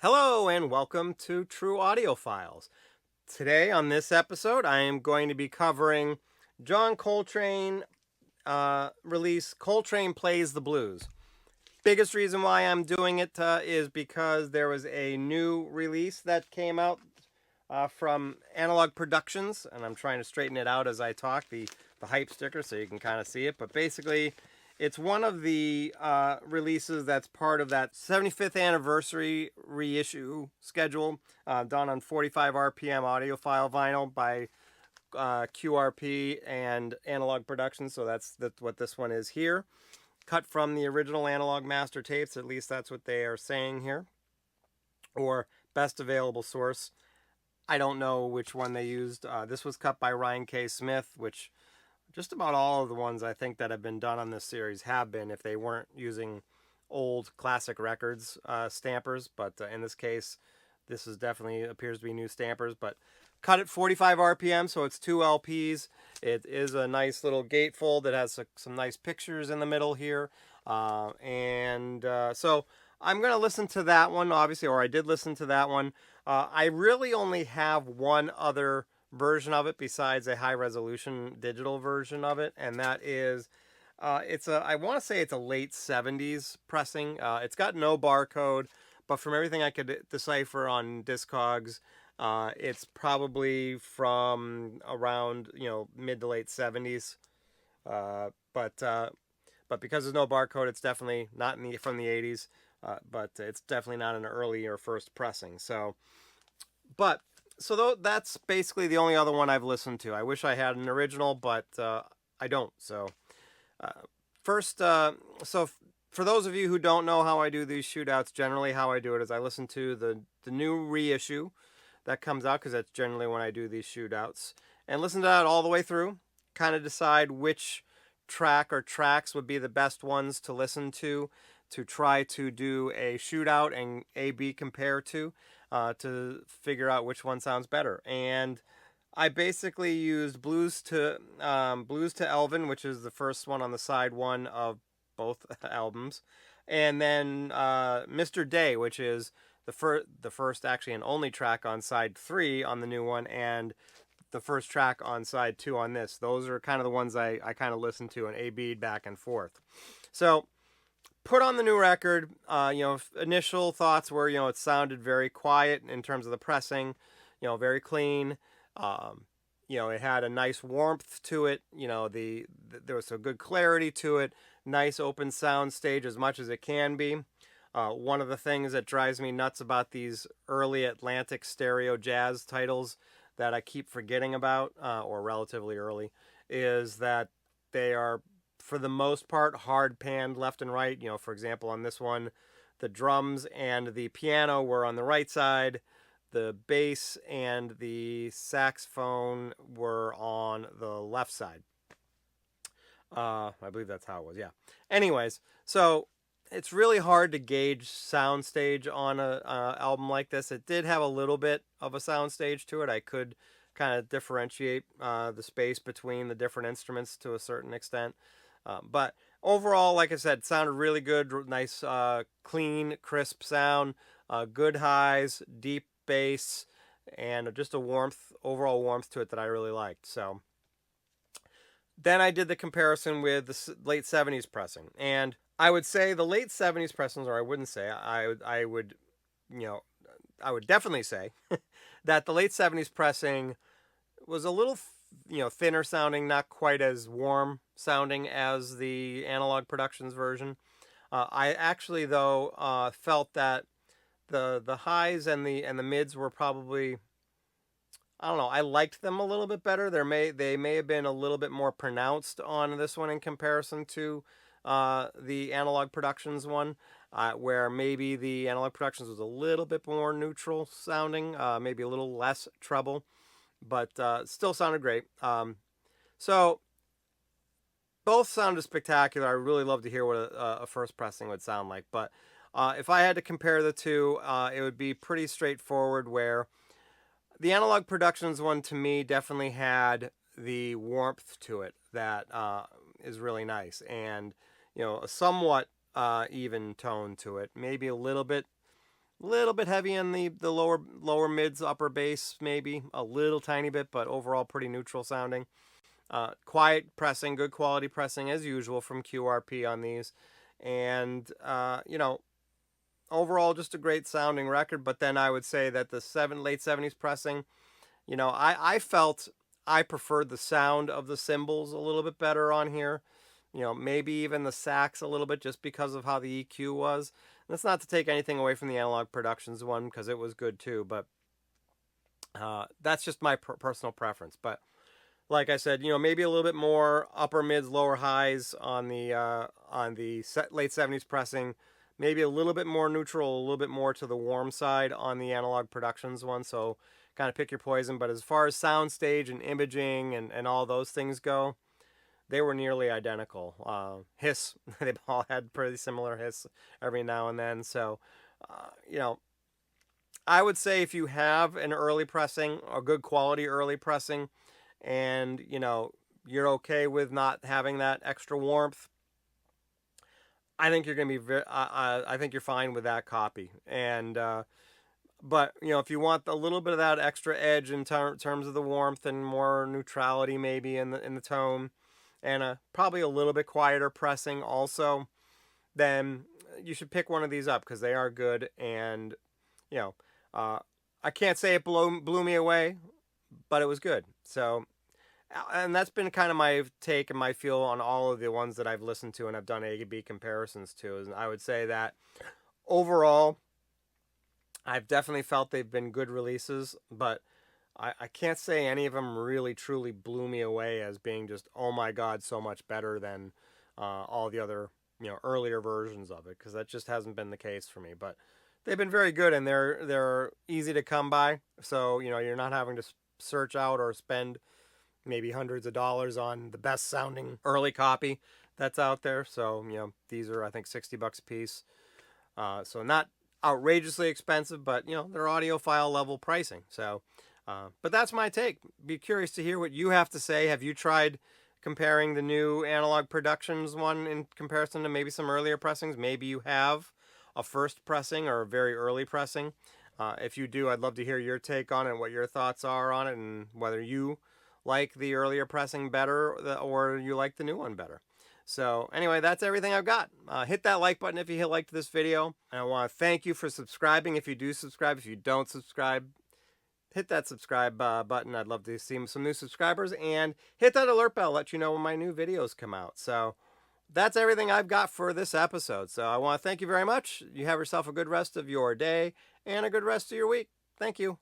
Hello and welcome to True Audiophiles. Today on this episode, I am going to be covering John Coltrane release Coltrane Plays the Blues. Biggest reason why I'm doing it is because there was a new release that came out from Analogue Productions, and I'm trying to straighten it out as I talk, the hype sticker, so you can kind of see it. But basically, it's one of the releases that's part of that 75th anniversary reissue schedule, done on 45 RPM audiophile vinyl by QRP and Analogue Productions. So that's what this one is here. Cut from the original Analogue master tapes, at least that's what they are saying here. Or best available source. I don't know which one they used. This was cut by Ryan K. Smith, which just about all of the ones I think that have been done on this series have been, if they weren't using old classic records stampers. But in this case, this is definitely appears to be new stampers. But cut at 45 RPM, so it's 2 LPs. It is a nice little gatefold that has some nice pictures in the middle here. So I'm going to listen to that one, obviously, or I did listen to that one. I really only have one other version of it besides a high resolution digital version of it, and that is I want to say it's a late 70s pressing. It's got no barcode, but from everything I could decipher on Discogs, it's probably from around mid to late 70s. But because there's no barcode, it's definitely not from the 80s. But it's definitely not an early or first pressing. So that's basically the only other one I've listened to. I wish I had an original, but I don't. So for those of you who don't know how I do these shootouts, generally how I do it is I listen to the new reissue that comes out, because that's generally when I do these shootouts, and listen to that all the way through, kind of decide which track or tracks would be the best ones to listen to try to do a shootout and A-B compare to figure out which one sounds better. And I basically used Blues to Elvin, which is the first one on the side one of both albums, and then Mr. Day, which is the first actually and only track on side 3 on the new one, and the first track on side 2 on this. Those are kind of the ones I kind of listened to and A-B'd back and forth. So put on the new record, initial thoughts were, it sounded very quiet in terms of the pressing, very clean. It had a nice warmth to it. There was a good clarity to it. Nice open sound stage as much as it can be. One of the things that drives me nuts about these early Atlantic stereo jazz titles that I keep forgetting about, or relatively early, is that they are, for the most part, hard panned left and right. For example, on this one, the drums and the piano were on the right side. The bass and the saxophone were on the left side. I believe that's how it was, yeah. Anyways, so it's really hard to gauge soundstage on a album like this. It did have a little bit of a soundstage to it. I could kind of differentiate the space between the different instruments to a certain extent. But overall, like I said, sounded really good. Nice, clean, crisp sound. Good highs, deep bass, and just a overall warmth to it that I really liked. So then I did the comparison with the late 70s pressing. And I would say the late 70s pressings, or I wouldn't say, I would definitely say that the late 70s pressing was a little thinner sounding, not quite as warm sounding as the Analogue Productions version. I actually, though, felt that the highs and the mids were probably, I don't know, I liked them a little bit better. They may have been a little bit more pronounced on this one in comparison to the Analogue Productions one, where maybe the Analogue Productions was a little bit more neutral sounding, maybe a little less treble, but still sounded great. So both sounded spectacular. I really love to hear what a first pressing would sound like. But if I had to compare the two, it would be pretty straightforward, where the Analogue Productions one, to me, definitely had the warmth to it that is really nice. And, a somewhat even tone to it. Maybe a little bit A little bit heavy in the lower mids, upper bass, maybe a little tiny bit, but overall pretty neutral sounding. Quiet pressing, good quality pressing as usual from QRP on these, and overall just a great sounding record. But then I would say that the late '70s pressing, I felt I preferred the sound of the cymbals a little bit better on here. Maybe even the sax a little bit, just because of how the EQ was. And that's not to take anything away from the Analog Productions one, because it was good too, but that's just my personal preference. But like I said, maybe a little bit more upper mids, lower highs on the late '70s pressing. Maybe a little bit more neutral, a little bit more to the warm side on the Analog Productions one. So kind of pick your poison. But as far as soundstage and imaging and all those things go, they were nearly identical. Hiss, they all had pretty similar hiss every now and then. So, I would say if you have an early pressing, a good quality early pressing, and you're okay with not having that extra warmth, I think you're going to be I think you're fine with that copy. And but if you want a little bit of that extra edge in terms of the warmth and more neutrality maybe in the tone, and probably a little bit quieter pressing also, then you should pick one of these up, because they are good. And I can't say it blew me away, but it was good. So, and that's been kind of my take and my feel on all of the ones that I've listened to and I've done A/B comparisons to. And I would say that overall, I've definitely felt they've been good releases, but I can't say any of them really truly blew me away as being just, oh my God, so much better than all the other earlier versions of it, because that just hasn't been the case for me. But they've been very good, and they're easy to come by. So you're not having to search out or spend maybe hundreds of dollars on the best sounding early copy that's out there. So these are, I think, $60 a piece. So not outrageously expensive, but they're audiophile level pricing. So, but that's my take. Be curious to hear what you have to say. Have you tried comparing the new Analog Productions one in comparison to maybe some earlier pressings? Maybe you have a first pressing or a very early pressing. If you do, I'd love to hear your take on it, what your thoughts are on it, and whether you like the earlier pressing better or you like the new one better. So anyway, that's everything I've got. Hit that like button if you liked this video. And I want to thank you for subscribing if you do subscribe. If you don't subscribe, hit that subscribe button. I'd love to see some new subscribers. And hit that alert bell, let you know when my new videos come out. So that's everything I've got for this episode. So I want to thank you very much. You have yourself a good rest of your day and a good rest of your week. Thank you.